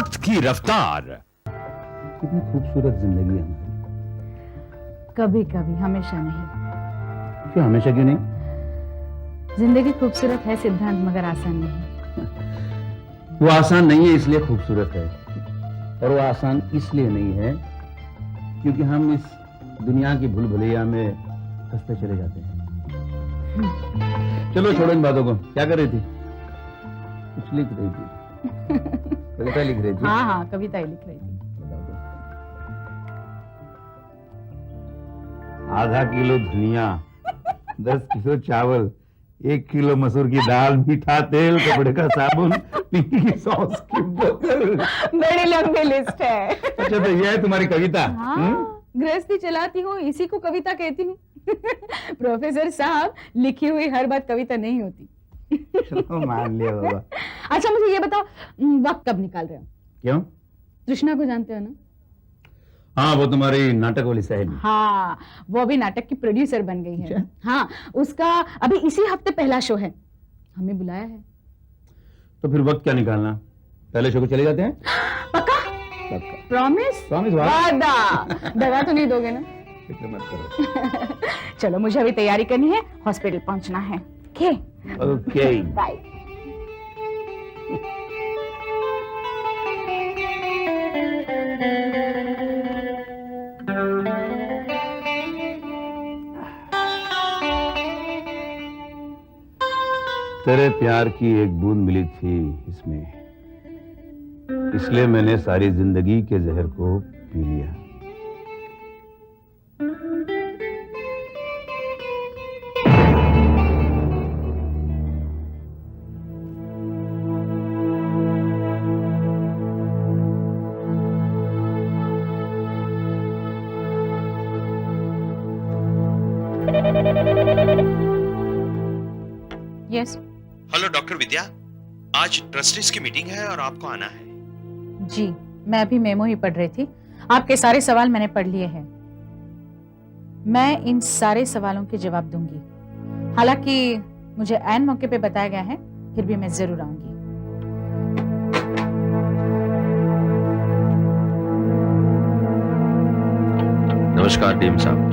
वक्त की रफ्तार। कितनी खूबसूरत जिंदगी है हमारी। कभी कभी, हमेशा नहीं। क्यों हमेशा क्यों नहीं? जिंदगी खूबसूरत है सिद्धांत, मगर आसान नहीं। वो आसान नहीं है इसलिए खूबसूरत है, और वो आसान इसलिए नहीं है क्योंकि हम इस दुनिया की भूल भुलैया में फंसते चले जाते हैं। चलो छोड़ो इन बातों को। क्या कर रही थी? कुछ लिख रही थी? कविता लिख रही थी? हाँ हाँ, कविता ही लिख रही थी। आधा किलो धनिया, 10 किलो चावल, 1 किलो मसूर की दाल, मीठा तेल, कपड़े का साबुन, पीने की सॉस की बोतल। बड़ी लंबी लिस्ट है। अच्छा तो ये है तुम्हारी कविता? हाँ, गृहस्थी चलाती हूँ, इसी को कविता कहती हूँ। प्रोफेसर साहब, लिखी हुई हर बात कविता नहीं होती। चलो मान लिया बाबा। अच्छा मुझे ये बताओ, वक्त कब निकाल रहे हो? क्यों? तृष्णा को जानते हो ना? हाँ, वो तुम्हारी नाटक वाली सहेली। हाँ, वो अभी नाटक की प्रोड्यूसर बन गई है। हाँ, उसका अभी इसी हफ्ते पहला शो है, हमें बुलाया है। तो फिर वक्त क्या निकालना, पहले शो को चले जाते हैं? पक्का? पक्का। प्रॉमिस? प्रॉमिस। वादा। दगा तो नहीं दोगे ना? फिक्र मत करो। चलो मुझे अभी तैयारी करनी है, हॉस्पिटल पहुंचना है। ओके। बाय। तेरे प्यार की एक बूंद मिली थी इसमें, इसलिए मैंने सारी जिंदगी के जहर को पी लिया। यस। हेलो डॉक्टर विद्या, आज ट्रस्टीज की मीटिंग है और आपको आना है। जी, मैं अभी मेमो ही पढ़ रही थी। आपके सारे सवाल मैंने पढ़ लिए हैं। मैं इन सारे सवालों के जवाब दूंगी। हालांकि मुझे ऐन मौके पे बताया गया है, फिर भी मैं जरूर आऊंगी। नमस्कार डीएम साहब।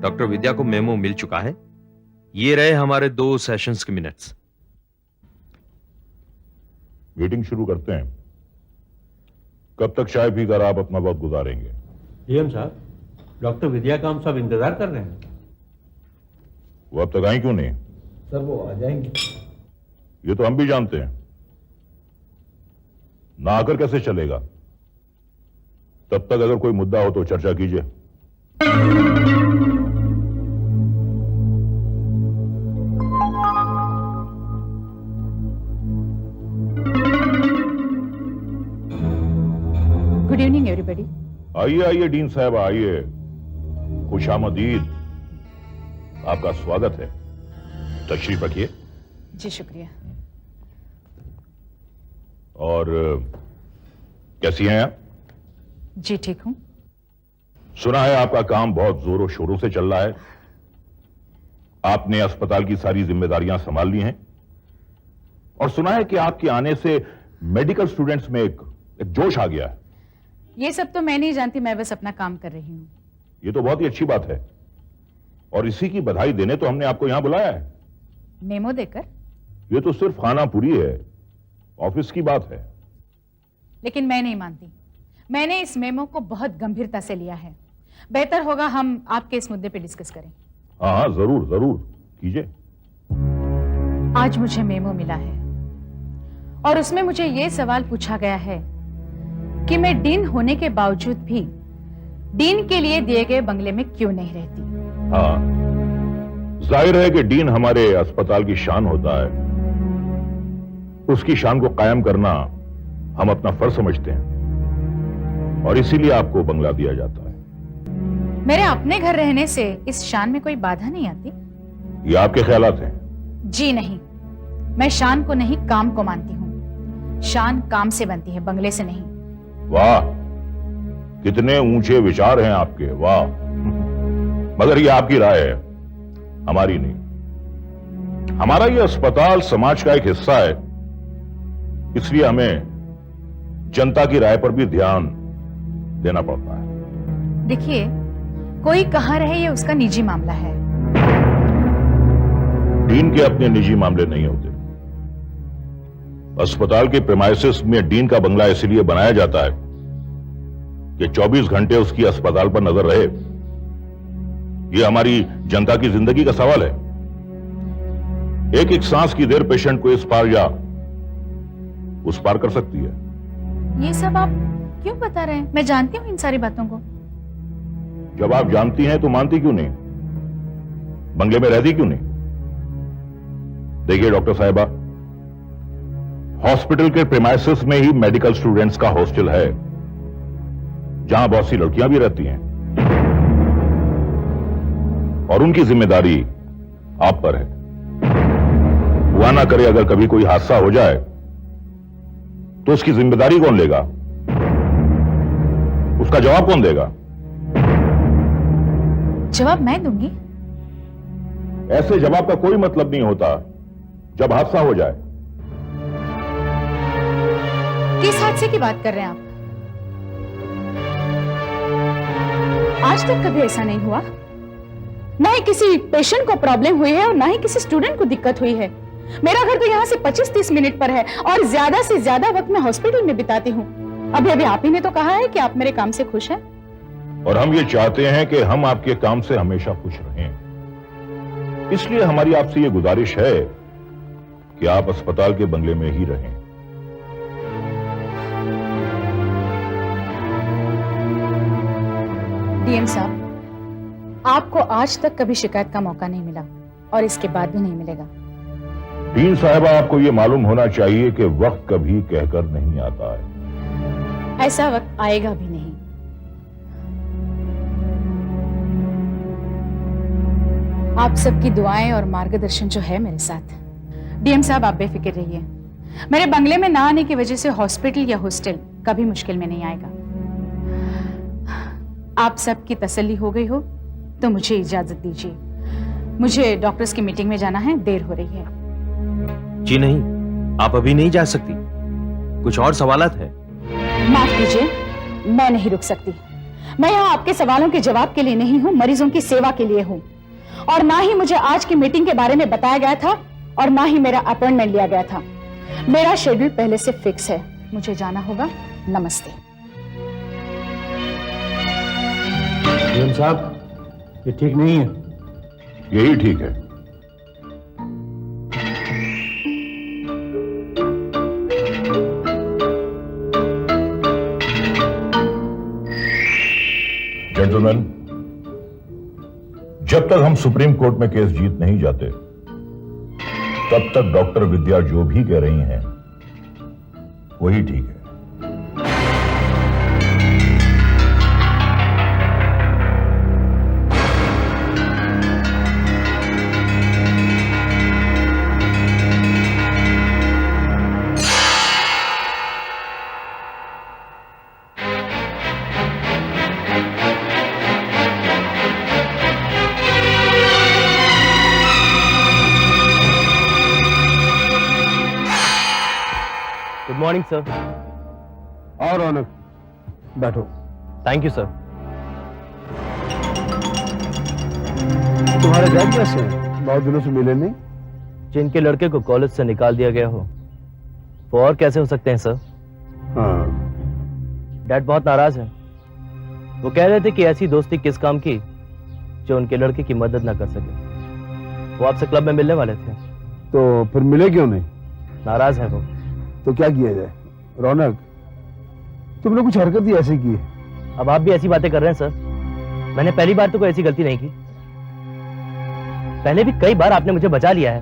डॉक्टर विद्या को मेमो मिल चुका है। ये रहे हमारे 2 सेशंस के मिनट्स। मीटिंग शुरू करते हैं। कब तक चाय पीकर आप अपना वक्त गुजारेंगे? डीएम साहब, डॉक्टर विद्या का हम सब इंतजार कर रहे हैं। वो अब तक आई क्यों नहीं? सर वो आ जाएंगे। ये तो हम भी जानते हैं। ना आकर कैसे चलेगा? तब तक अगर कोई मुद्दा हो तो चर्चा कीजिए। Good evening everybody. आइए आइए डीन साहब आइए, खुशामदीद, आपका स्वागत है। तशरीफ रखिए। जी शुक्रिया। और कैसी हैं आप? जी ठीक हूँ। सुना है आपका काम बहुत जोरों शोरों से चल रहा है। आपने अस्पताल की सारी जिम्मेदारियां संभाल ली हैं, और सुना है कि आपके आने से मेडिकल स्टूडेंट्स में एक जोश आ गया है। ये सब तो मैं नहीं जानती, मैं बस अपना काम कर रही हूँ। ये तो बहुत ही अच्छी बात है, और इसी की बधाई देने तो हमने आपको यहां बुलाया है। मेमो देकर? ये तो सिर्फ खानापुरी है, ऑफिस की बात है। लेकिन मैं नहीं मानती। मैंने इस मेमो को बहुत गंभीरता से लिया है। बेहतर होगा हम आपके इस मुद्दे पे डिस्कस करें। हाँ हाँ, जरूर जरूर कीजिए। आज मुझे मेमो मिला है, और उसमें मुझे ये सवाल पूछा गया है कि मैं डीन होने के बावजूद भी डीन के लिए दिए गए बंगले में क्यों नहीं रहती। हाँ, जाहिर है कि डीन हमारे अस्पताल की शान होता है। उसकी शान को कायम करना हम अपना फर्ज समझते हैं, और इसीलिए आपको बंगला दिया जाता है। मेरे अपने घर रहने से इस शान में कोई बाधा नहीं आती? ये आपके ख्यालात हैं। जी नहीं, मैं शान को नहीं काम को मानती हूँ। शान काम से बनती है, बंगले से नहीं। वाह, कितने ऊंचे विचार हैं आपके, वाह। मगर ये आपकी राय है, हमारी नहीं। हमारा ये अस्पताल समाज का एक हिस्सा है, इसलिए हमें जनता की राय पर भी ध्यान देना पड़ता है। देखिए, कोई कहाँ रहे ये उसका निजी मामला है। डीन के अपने निजी मामले नहीं होते। अस्पताल के प्रेमाइसिस में डीन का बंगला इसलिए बनाया जाता है कि 24 घंटे उसकी अस्पताल पर नजर रहे। यह हमारी जनता की जिंदगी का सवाल है। एक एक सांस की देर पेशेंट को इस पार या उस पार कर सकती है। ये सब आप क्यों बता रहे हैं? मैं जानती हूँ इन सारी बातों को। जब आप जानती हैं तो मानती क्यों नहीं? बंगले में रहती क्यों नहीं? देखिए डॉक्टर साहिबा, हॉस्पिटल के प्रेमाइसिस में ही मेडिकल स्टूडेंट्स का हॉस्टल है, जहां बहुत सी लड़कियां भी रहती हैं, और उनकी जिम्मेदारी आप पर है। हुआ ना करे अगर कभी कोई हादसा हो जाए तो उसकी जिम्मेदारी कौन लेगा? उसका जवाब कौन देगा? जवाब मैं दूंगी। ऐसे जवाब का कोई मतलब नहीं होता जब हादसा हो जाए। किस हादसे की बात कर रहे हैं आप? आज तक कभी ऐसा नहीं हुआ। ना ही किसी पेशेंट को प्रॉब्लम हुई है और ना ही किसी स्टूडेंट को दिक्कत हुई है। मेरा घर तो यहाँ से 25-30 मिनट पर है और ज्यादा से ज्यादा वक्त मैं हॉस्पिटल में बिताती हूँ। अभी अभी आप ही ने तो कहा है कि आप मेरे काम से खुश हैं। और हम ये चाहते हैं कि हम आपके काम से हमेशा खुश रहें। इसलिए हमारी आपसे ये गुजारिश है कि आप अस्पताल के बंगले में ही रहें। डीएम साहब, आपको आज तक कभी शिकायत का मौका नहीं मिला और इसके बाद भी नहीं मिलेगा। डीन साहबा, आपको यह मालूम होना चाहिए कि वक्त कभी कहकर नहीं आता है। ऐसा वक्त आएगा भी नहीं। आप सबकी दुआएं और मार्गदर्शन जो है मेरे साथ। डीएम साहब, आप बेफिक्र रहिए। मेरे बंगले में ना आने की वजह से हॉस्पिटल या हॉस्टल कभी मुश्किल में नहीं आएगा। आप सबकी तसल्ली हो गई हो तो मुझे इजाजत दीजिए। मुझे डॉक्टर्स की मीटिंग में जाना है, देर हो रही है। जी नहीं, आप अभी नहीं जा सकती, कुछ और सवालात है। माफ कीजिए, मैं नहीं रुक सकती। मैं यहाँ आपके सवालों के जवाब के लिए नहीं हूँ, मरीजों की सेवा के लिए हूँ। और ना ही मुझे आज की मीटिंग के बारे में बताया गया था और ना ही मेरा अपॉइंटमेंट लिया गया था। मेरा शेड्यूल पहले से फिक्स है, मुझे जाना होगा। नमस्ते। डीएम साहब, ये ठीक नहीं है। यही ठीक है। जेंटलमैन, जब तक हम सुप्रीम कोर्ट में केस जीत नहीं जाते तब तक डॉक्टर विद्या जो भी कह रही हैं वही ठीक है। Good morning sir. और रौनक, बैठो। Thank you sir. तुम्हारे डैड कैसे हैं? बहुत दिनों से मिले नहीं। जिनके लड़के को कॉलेज से निकाल दिया गया हो वो और कैसे हो सकते हैं सर? हाँ, डैड बहुत नाराज हैं। वो कह रहे थे कि ऐसी दोस्ती किस काम की जो उनके लड़के की मदद ना कर सके। वो आपसे क्लब में मिलने वाले थे। तो फिर मिले क्यों नहीं? नाराज है वो। तो क्या किया जाए? रौनक, तुमने कुछ हरकत ही ऐसी की है। अब आप भी ऐसी बातें कर रहे हैं सर। मैंने पहली बार तो कोई ऐसी गलती नहीं की। पहले भी कई बार आपने मुझे बचा लिया है।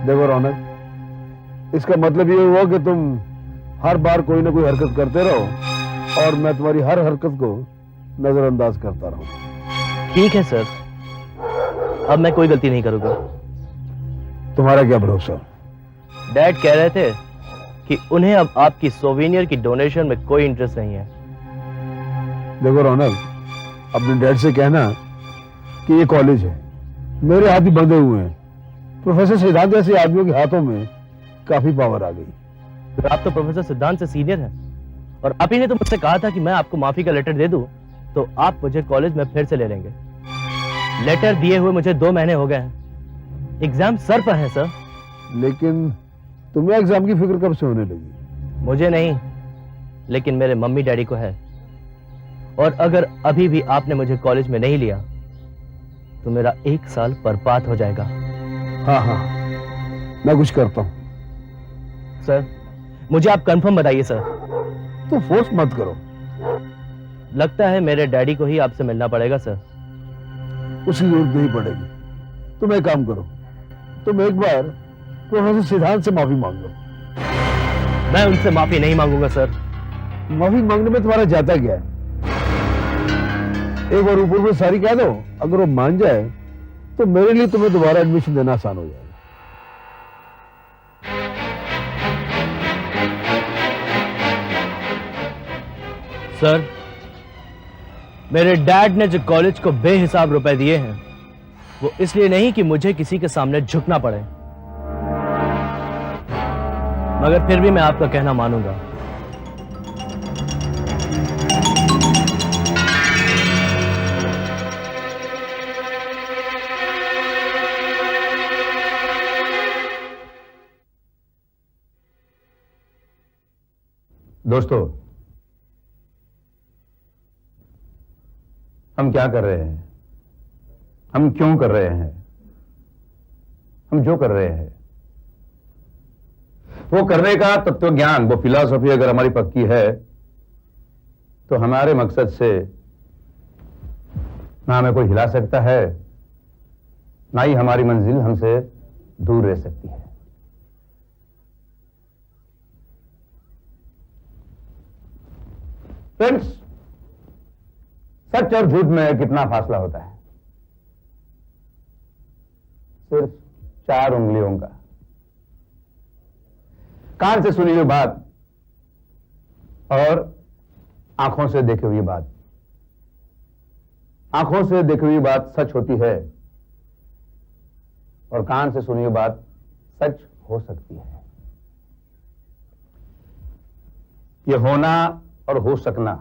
देखो रौनक, इसका मतलब ये हुआ कि तुम हर बार कोई ना कोई हरकत करते रहो और मैं तुम्हारी हर हरकत को नजरअंदाज करता रहूं। ठीक है सर, अब मैं कोई गलती नहीं करूंगा। तुम्हारा क्या भरोसा? डैड कह रहे थे कि उन्हें अब आपकी सोवेनियर की डोनेशन में कोई इंटरेस्ट नहीं है। देखो रौनक, अपने डैड से कहना कि ये कॉलेज है, मेरे हाथ ही बंधे हुए हैं। प्रोफेसर सिद्धांत जैसे आदमियों के हाथों में काफी पावर आ गई। फिर आप तो प्रोफेसर सिद्धांत से सीनियर हैं और आप ही ने तो मुझसे कहा था कि मैं आपको माफी का लेटर दे दूं तो आप मुझे कॉलेज में फिर से ले लेंगे। लेटर दिए हुए मुझे 2 महीने हो गए हैं, एग्जाम सर पर है सर। लेकिन तुम्हें एग्जाम की फिक्र कब से होने लगी? मुझे नहीं, लेकिन मेरे मम्मी डैडी को है। और अगर अभी भी आपने मुझे कॉलेज में नहीं लिया तो मेरा 1 साल बर्बाद हो जाएगा। हाँ हाँ, मैं कुछ करता हूँ। सर मुझे आप कंफर्म बताइए सर। तो फोर्स मत करो। लगता है मेरे डैडी को ही आपसे मिलना पड़ेगा सर। उसकी जरूरत नहीं पड़ेगी। तुम एक काम करो, तुम एक बार प्रोफेसर सिद्धांत से माफी मांग लो। मैं उनसे माफी नहीं मांगूंगा सर। माफी मांगने में तुम्हारा जाता क्या है? एक बार ऊपर में सारी कह दो, अगर वो मान जाए तो मेरे लिए तुम्हें दोबारा एडमिशन देना आसान हो जाएगा। सर मेरे डैड ने जो कॉलेज को बेहिसाब रुपए दिए हैं वो इसलिए नहीं कि मुझे किसी के सामने झुकना पड़े, मगर फिर भी मैं आपका कहना मानूंगा। दोस्तों, हम क्या कर रहे हैं, हम क्यों कर रहे हैं, हम जो कर रहे हैं वो करने का तत्व ज्ञान, वो फिलॉसफी अगर हमारी पक्की है तो हमारे मकसद से ना हमें कोई हिला सकता है, ना ही हमारी मंजिल हमसे दूर रह सकती है। फ्रेंड्स, सच और झूठ में कितना फासला होता है? सिर्फ 4 उंगलियों का। कान से सुनी हुई बात और आंखों से देखी हुई बात। आंखों से देखी हुई बात सच होती है और कान से सुनी हुई बात सच हो सकती है। यह होना और हो सकना,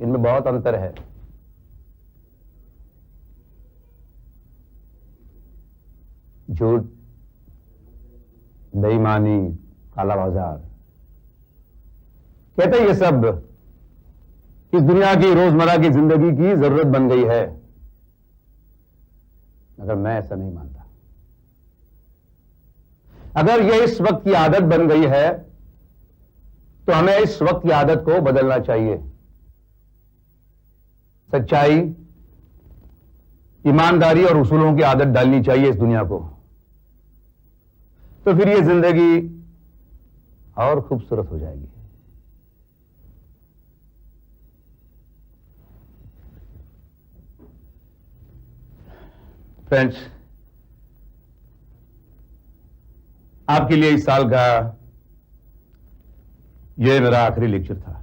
इनमें बहुत अंतर है। झूठ, बेईमानी, काला बाजार, कहते ये सब इस दुनिया की रोजमर्रा की जिंदगी की जरूरत बन गई है, मगर मैं ऐसा नहीं मानता। अगर यह इस वक्त की आदत बन गई है तो हमें इस वक्त की आदत को बदलना चाहिए। सच्चाई, ईमानदारी और उसूलों की आदत डालनी चाहिए इस दुनिया को, तो फिर ये जिंदगी और खूबसूरत हो जाएगी। फ्रेंड्स, आपके लिए इस साल का यह मेरा आखिरी लेक्चर था।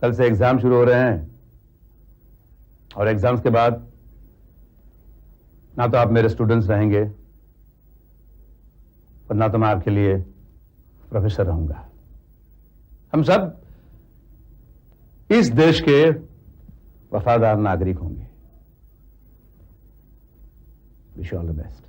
कल से एग्जाम शुरू हो रहे हैं और एग्जाम्स के बाद ना तो आप मेरे स्टूडेंट्स रहेंगे और ना तो मैं आपके लिए प्रोफेसर रहूंगा। हम सब इस देश के वफादार नागरिक होंगे। Wish you all the best.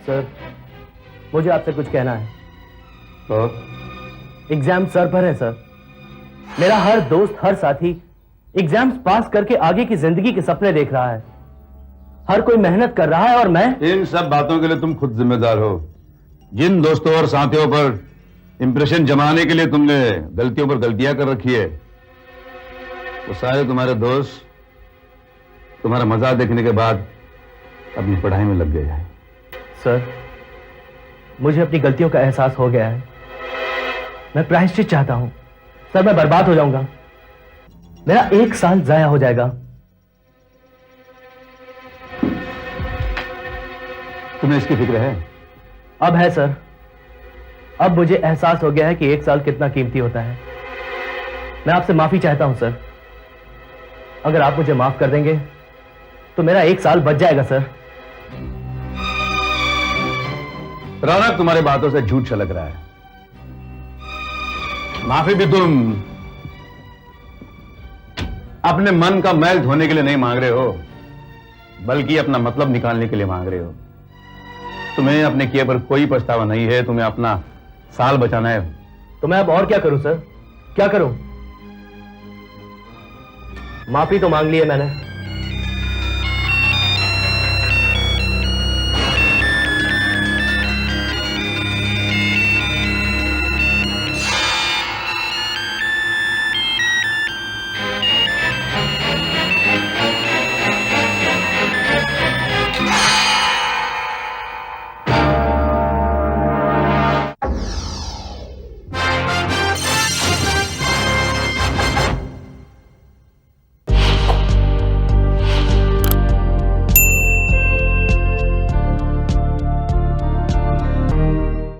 Sir, मुझे आपसे कुछ कहना है। तो एग्जाम सर पर है सर। मेरा हर दोस्त, हर साथी एग्जाम्स पास करके आगे की जिंदगी के सपने देख रहा है। हर कोई मेहनत कर रहा है और मैं इन सब बातों के लिए तुम खुद जिम्मेदार हो। जिन दोस्तों और साथियों पर इंप्रेशन जमाने के लिए तुमने गलतियों पर गलतियां कर रखी है, वो सारे तुम्हारे दोस्त तुम्हारा मजाक देखने के बाद अपनी पढ़ाई में लग गए हैं। सर, मुझे अपनी गलतियों का एहसास हो गया है। मैं प्रायश्चित चाहता हूं। सर, मैं बर्बाद हो जाऊंगा। मेरा 1 साल जाया हो जाएगा। तुम्हें इसकी फिक्र है? अब है सर। अब मुझे एहसास हो गया है कि 1 साल कितना कीमती होता है। मैं आपसे माफी चाहता हूं सर। अगर आप मुझे माफ कर देंगे तो मेरा 1 साल बच जाएगा सर। रौनक, तुम्हारी बातों से झूठ छलक रहा है। माफी भी तुम अपने मन का मैल धोने के लिए नहीं मांग रहे हो, बल्कि अपना मतलब निकालने के लिए मांग रहे हो। तुम्हें अपने किए पर कोई पछतावा नहीं है। तुम्हें अपना साल बचाना है। तो मैं अब और क्या करूं सर? क्या करूं? माफी तो मांग ली है मैंने।